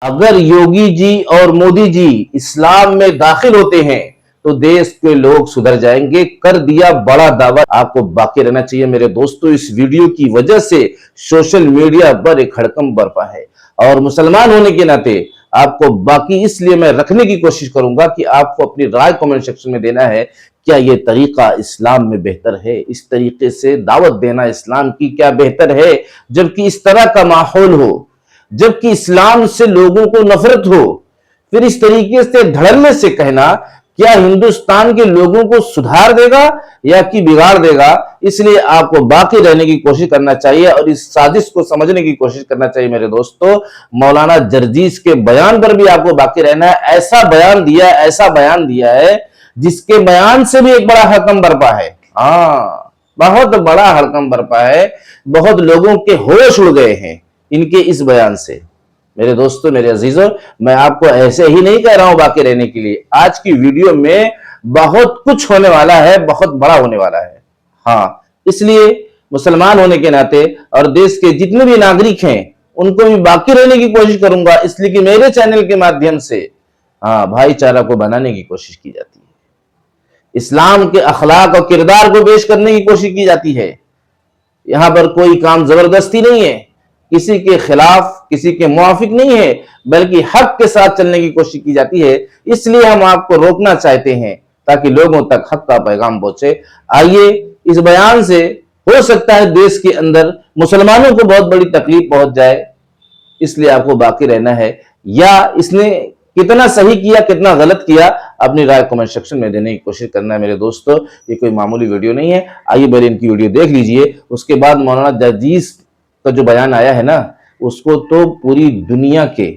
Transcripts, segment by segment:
अगर योगी जी और मोदी जी इस्लाम में दाखिल होते हैं तो देश के लोग सुधर जाएंगे, कर दिया बड़ा दावा। आपको बाकी रहना चाहिए मेरे दोस्तों। इस वीडियो की वजह से सोशल मीडिया पर एक हड़कंप बरपा है और मुसलमान होने के नाते आपको बाकी इसलिए मैं रखने की कोशिश करूंगा कि आपको अपनी राय कमेंट सेक्शन में देना है। क्या ये तरीका इस्लाम में बेहतर है? इस तरीके से दावत देना इस्लाम की क्या बेहतर है? जबकि इस तरह का माहौल हो, जबकि इस्लाम से लोगों को नफरत हो, फिर इस तरीके से धड़ल्ले से कहना क्या हिंदुस्तान के लोगों को सुधार देगा या कि बिगाड़ देगा? इसलिए आपको बाकी रहने की कोशिश करना चाहिए और इस साजिश को समझने की कोशिश करना चाहिए मेरे दोस्तों। मौलाना जर्जीस के बयान पर भी आपको बाकी रहना है। ऐसा बयान दिया है जिसके बयान से भी एक बड़ा हड़कंप बरपा है। हाँ, बहुत बड़ा हड़कंप बरपा है। बहुत लोगों के होश उड़ गए हैं इनके इस बयान से। मेरे दोस्तों, मेरे अजीजों, मैं आपको ऐसे ही नहीं कह रहा हूं बाकी रहने के लिए। आज की वीडियो में बहुत कुछ होने वाला है, बहुत बड़ा होने वाला है। हाँ, इसलिए मुसलमान होने के नाते और देश के जितने भी नागरिक हैं उनको भी बाकी रहने की कोशिश करूंगा, इसलिए कि मेरे चैनल के माध्यम से भाईचारा को बनाने की कोशिश की जाती है, इस्लाम के अखलाक और किरदार को पेश करने की कोशिश की जाती है। यहां पर कोई काम जबरदस्ती नहीं है, किसी के खिलाफ, किसी के मुआफिक नहीं है, बल्कि हक के साथ चलने की कोशिश की जाती है। इसलिए हम आपको रोकना चाहते हैं ताकि लोगों तक हक का पैगाम पहुंचे। आइए, इस बयान से हो सकता है देश के अंदर मुसलमानों को बहुत बड़ी तकलीफ पहुंच जाए, इसलिए आपको बाकी रहना है। या इसने कितना सही किया, कितना गलत किया, अपनी राय कमेंट सेक्शन में देने की कोशिश करना है मेरे दोस्तों। ये कोई मामूली वीडियो नहीं है। आइए पहले इनकी वीडियो देख लीजिए, उसके बाद मौलाना जर्जीस का जो बयान आया है ना, उसको तो पूरी दुनिया के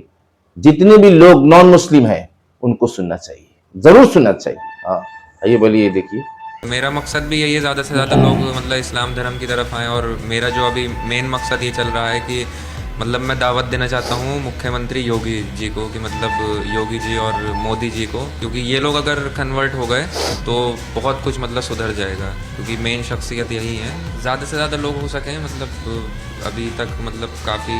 जितने भी लोग नॉन मुस्लिम हैं उनको सुनना चाहिए, जरूर सुनना चाहिए। हाँ, आइए बोलिए, देखिए। मेरा मकसद भी यही है ज़्यादा से ज़्यादा लोग मतलब इस्लाम धर्म की तरफ आएँ। और मेरा जो अभी मेन मकसद ये चल रहा है कि मतलब मैं दावत देना चाहता हूँ मुख्यमंत्री योगी जी को, कि मतलब योगी जी और मोदी जी को, क्योंकि ये लोग अगर कन्वर्ट हो गए तो बहुत कुछ मतलब सुधर जाएगा, क्योंकि मेन शख्सियत यही है। ज़्यादा से ज़्यादा लोग हो सकें, मतलब अभी तक मतलब काफ़ी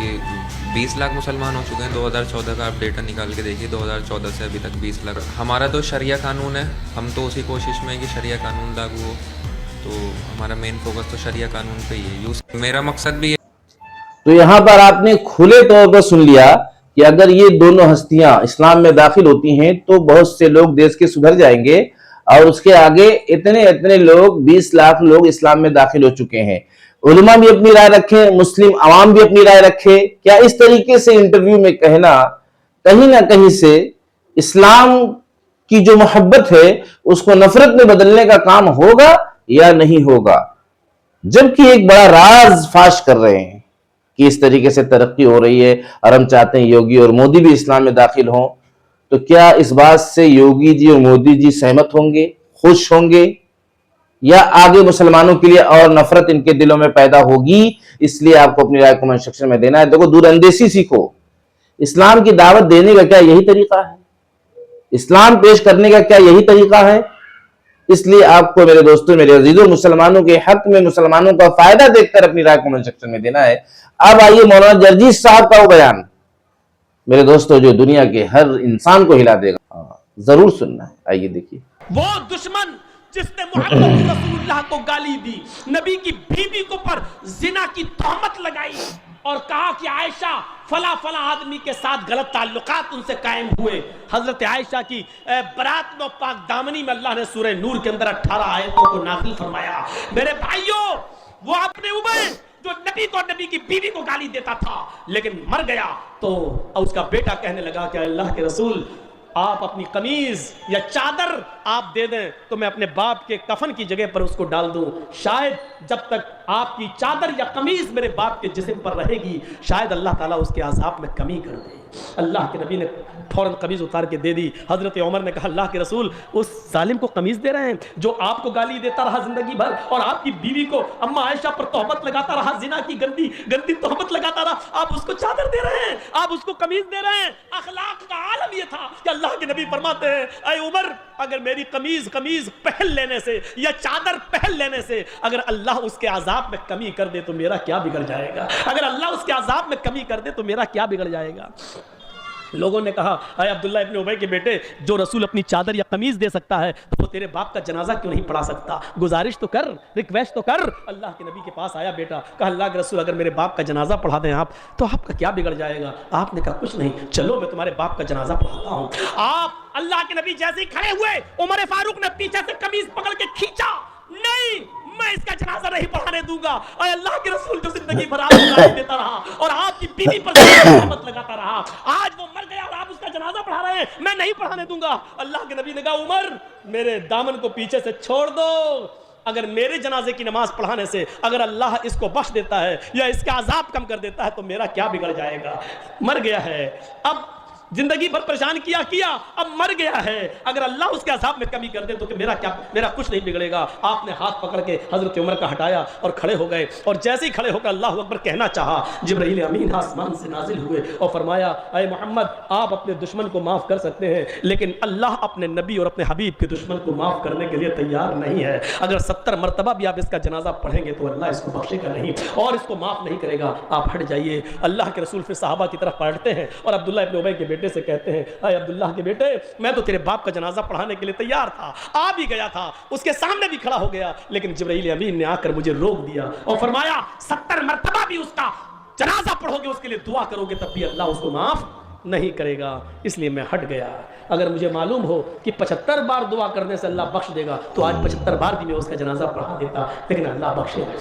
20 लाख मुसलमान हो चुके हैं। 2014 का आप डेटा निकाल के देखिए, 2014 से अभी तक 20 लाख। हमारा तो शरिया कानून है, हम तो उसी कोशिश में कि शरिया कानून लागू हो, तो हमारा मेन फोकस तो शरिया कानून पे ही है। मेरा मकसद भी तो यहां पर आपने खुले तौर पर सुन लिया कि अगर ये दोनों हस्तियां इस्लाम में दाखिल होती हैं तो बहुत से लोग देश के सुधर जाएंगे। और उसके आगे इतने इतने लोग, 20 लाख लोग इस्लाम में दाखिल हो चुके हैं। उलमा भी अपनी राय रखे, मुस्लिम आवाम भी अपनी राय रखे। क्या इस तरीके से इंटरव्यू में कहना कहीं ना कहीं से इस्लाम की जो मोहब्बत है उसको नफरत में बदलने का काम होगा या नहीं होगा? जबकि एक बड़ा राज फाश कर रहे हैं कि इस तरीके से तरक्की हो रही है और हम चाहते हैं योगी और मोदी भी इस्लाम में दाखिल हों। तो क्या इस बात से योगी जी और मोदी जी सहमत होंगे, खुश होंगे, या आगे मुसलमानों के लिए और नफरत इनके दिलों में पैदा होगी? इसलिए आपको अपनी राय कमेंट सेक्शन में देना है। देखो, दूरअंदेशी सीखो। इस्लाम की दावत देने का क्या यही तरीका है? इस्लाम पेश करने का क्या यही तरीका है? इसलिए आपको मेरे दोस्तों, मेरे अजीजों, मुसलमानों के हक में मुसलमानों का फायदा देखकर अपनी राय कमेंट सेक्शन में देना है। अब आइए मौलाना जर्जीस साहब का वो बयान, मेरे दोस्तों, जो दुनिया के हर इंसान को हिला देगा, जरूर सुनना है। आइए देखिए। वो दुश्मन जिसने मोहम्मद रसूलुल्लाह को गाली दी, नबी की बीवी को पर जिना की तहमत लगाई और कहा कि आयशा फला फला आदमी के साथ गलत ताल्लुकात उनसे कायम हुए। हजरत आयशा की बरात में पाक दामनी में अल्लाह ने सूरह नूर के अंदर 18 आयतों को नाज़िल फरमाया। मेरे भाइयों, वो अपने उमर जो नबी को, नबी की बीवी को गाली देता था, लेकिन मर गया तो उसका बेटा कहने लगा कि अल्लाह के रसूल, आप अपनी कमीज या चादर आप दे दें तो मैं अपने बाप के कफन की जगह पर उसको डाल दूं। शायद जब तक आपकी चादर या कमीज मेरे बाप के जिस्म पर रहेगी, शायद अल्लाह ताला उसके अज़ाब में कमी कर दे। अल्लाह के नबी ने फौरन कमीज उतार के दे दी। हजरत उमर ने कहा, अल्लाह के रसूल, उस जालिम को कमीज दे रहे हैं जो आपको गाली देता रहा जिंदगी भर और आपकी बीवी को, अम्मा आयशा पर तोहमत लगाता रहा, जिना की गंदी गंदी तोहमत लगाता रहा, आप उसको चादर दे रहे हैं, आप उसको कमीज दे रहे हैं। अखलाक का आलम यह था कि अल्लाह के नबी फरमाते हैं, ऐ उमर, अगर मेरी कमीज पहन लेने से या चादर पहन लेने से अगर अल्लाह उसके अजाब में कमी कर दे तो मेरा क्या बिगड़ जाएगा? अगर अल्लाह उसके अजाब में कमी कर दे तो मेरा क्या बिगड़ जाएगा? लोगों ने कहा, अरे अब्दुल्ला इब्न उबई के बेटे, जो रसूल अपनी चादर या कमीज दे सकता है तो वो तेरे बाप का जनाजा क्यों नहीं पढ़ा सकता? गुजारिश तो कर, रिक्वेस्ट तो कर। अल्लाह के नबी के पास आया बेटा, कहा अल्लाह के रसूल अगर मेरे बाप का जनाजा पढ़ा दें आप तो आपका क्या बिगड़ जाएगा? आपने कहा कुछ नहीं, चलो मैं तुम्हारे बाप का जनाजा पढ़ाता हूँ। आप अल्लाह के नबी जैसे ही खड़े हुए, उमर फारूक ने पीछे से कमीज पकड़ के खींचा, नहीं मैं इसका जनाजा नहीं पढ़ाने दूंगा। और अल्लाह के रसूल जो जिंदगी भर आपको गाली देता रहा और आपकी बीवी पर तहमत लगाता रहा, आज वो मर गया और आप उसका जनाजा पढ़ा रहे हैं, मैं नहीं पढ़ाने दूंगा। अल्लाह के नबी ने कहा उमर मेरे दामन को पीछे से छोड़ दो, अगर मेरे जनाजे की नमाज पढ़ाने से अगर अल्लाह इसको बख्श देता है या इसका अजाब कम कर देता है तो मेरा क्या बिगड़ जाएगा? मर गया है, अब जिंदगी भर परेशान किया, अब मर गया है, अगर अल्लाह उसके अज़ाब में कमी कर दे तो मेरा कुछ नहीं बिगड़ेगा। आपने हाथ पकड़ के हजरत उमर का हटाया और खड़े हो गए, और जैसे ही खड़े होकर अल्लाह अकबर कहना चाहा, जिब्राईल अमीन आसमान से नाजिल हुए और फरमाया, अय मोहम्मद आप अपने दुश्मन को माफ कर सकते हैं, लेकिन अल्लाह अपने नबी और अपने हबीब के दुश्मन को माफ करने के लिए तैयार नहीं है। अगर 70 मरतबा भी आप इसका जनाजा पढ़ेंगे तो अल्लाह इसको बख्शेगा नहीं और इसको माफ नहीं करेगा, आप हट जाइए। अल्लाह के रसूल फिर सहाबा की तरफ पलटते हैं और अब्दुल्ला इब्न उबई के बेटे से कहते हैं, अय अब्दुल्लाह के बेटे, मैं तो तेरे बाप का जनाजा पढ़ाने के लिए तैयार था, आ भी गया था, उसके सामने भी खड़ा हो गया, लेकिन जिब्राईल अमीन ने आकर मुझे रोक दिया और फरमाया 70 मरतबा भी उसका जनाजा पढ़ोगे, उसके लिए दुआ करोगे, तब भी अल्लाह उसको माफ नहीं करेगा, इसलिए मैं हट गया। अगर मुझे मालूम हो कि 75 बार दुआ करने से अल्लाह बख्श देगा तो आज 75 बार भी मैं उसका जनाजा पढ़ा देता, लेकिन अल्लाह बख्शेगा।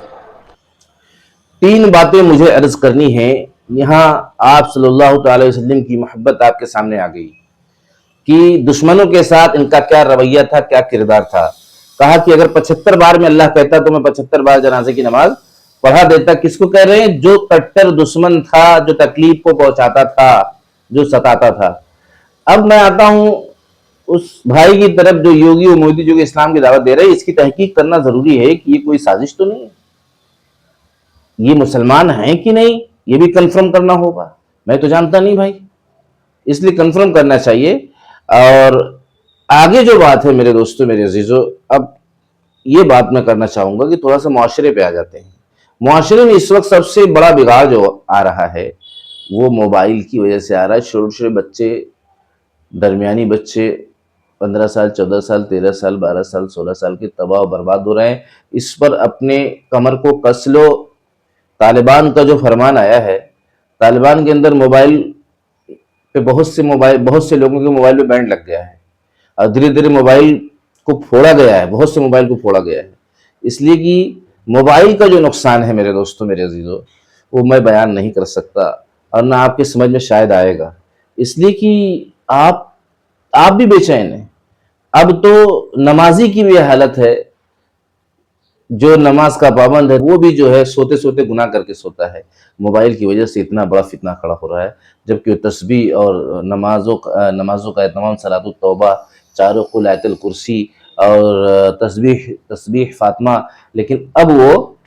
3 बातें मुझे अर्ज करनी है। यहाँ आप सल्लल्लाहु अलैहि वसल्लम की मोहब्बत आपके सामने आ गई कि दुश्मनों के साथ इनका क्या रवैया था, क्या किरदार था। कहा कि अगर 75 बार में अल्लाह कहता तो मैं 75 बार जनाजे की नमाज पढ़ा देता। किसको कह रहे हैं? जो कट्टर दुश्मन था, जो तकलीफ को पहुंचाता था, जो सताता था। अब मैं आता हूं उस भाई की तरफ जो योगी और मोदी जो इस्लाम की दावत दे रहे हैं, इसकी तहकीक करना जरूरी है कि ये कोई साजिश तो नहीं है, ये मुसलमान हैं कि नहीं, ये भी कंफर्म करना होगा। मैं तो जानता नहीं भाई, इसलिए कंफर्म करना चाहिए। और आगे जो बात है मेरे दोस्तों, मेरे अजीजों, अब ये बात मैं करना चाहूंगा कि थोड़ा सा मुआशरे पे आ जाते हैं। मुआशरे में इस वक्त सबसे बड़ा बिगाड़ जो आ रहा है वो मोबाइल की वजह से आ रहा है। छोटे छोटे बच्चे, दरमियानी बच्चे, 15 साल, 14 साल, 13 साल, 12 साल, 16 साल के तबाह और बर्बाद हो रहे हैं। इस पर अपने कमर को कस लो। तालिबान का जो फरमान आया है, तालिबान के अंदर मोबाइल पे बहुत से लोगों के मोबाइल पे बैंड लग गया है और धीरे धीरे मोबाइल को फोड़ा गया है, बहुत से मोबाइल को फोड़ा गया है। इसलिए कि मोबाइल का जो नुकसान है मेरे दोस्तों, मेरे अजीजों, वो मैं बयान नहीं कर सकता और ना आपके समझ में शायद आएगा, इसलिए कि आप भी बेचैन हैं। अब तो नमाजी की भी हालत है, जो नमाज का पाबंद है वो भी जो है सोते सोते गुनाह करके सोता है। मोबाइल की वजह से इतना बड़ा फितना खड़ा हो रहा है, जबकि तस्बीह और नमाजों का तमाम सलातुत तौबा, चारों कुल आयतुल कुर्सी और तस्बीह फातिमा, लेकिन अब वो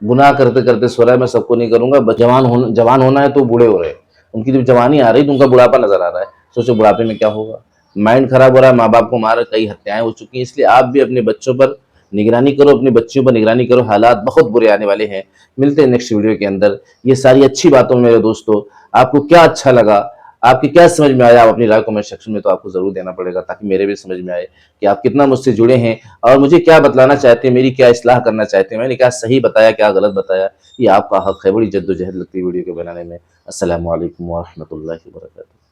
गुनाह करते करते सो रहा है। मैं सबको नहीं करूंगा, जवान होना है तो बूढ़े हो रहे हैं, उनकी जब जवानी आ रही तो उनका बुढ़ापा नजर आ रहा है। सोचो बुढ़ापे में क्या होगा। माइंड खराब हो रहा है, माँ बाप को मार, कई हत्याएं हो चुकी हैं। इसलिए आप भी अपने बच्चों पर निगरानी करो, अपने बच्चों पर निगरानी करो, हालात बहुत बुरे आने वाले हैं। मिलते हैं नेक्स्ट वीडियो के अंदर। ये सारी अच्छी बातों में मेरे दोस्तों आपको क्या अच्छा लगा, आपकी क्या समझ में आया, आप अपनी राय कमेंट सेक्शन में तो आपको जरूर देना पड़ेगा, ताकि मेरे भी समझ में आए कि आप कितना मुझसे जुड़े हैं और मुझे क्या बतलाना चाहते हैं, मेरी क्या इस्लाह करना चाहते हैं, मैंने क्या सही बताया, क्या गलत बताया। ये आपका हक है, बड़ी जद्दोजहद लगती है वीडियो के बनाने में। अस्सलामु अलैकुम व रहमतुल्लाहि व बरकातुहू।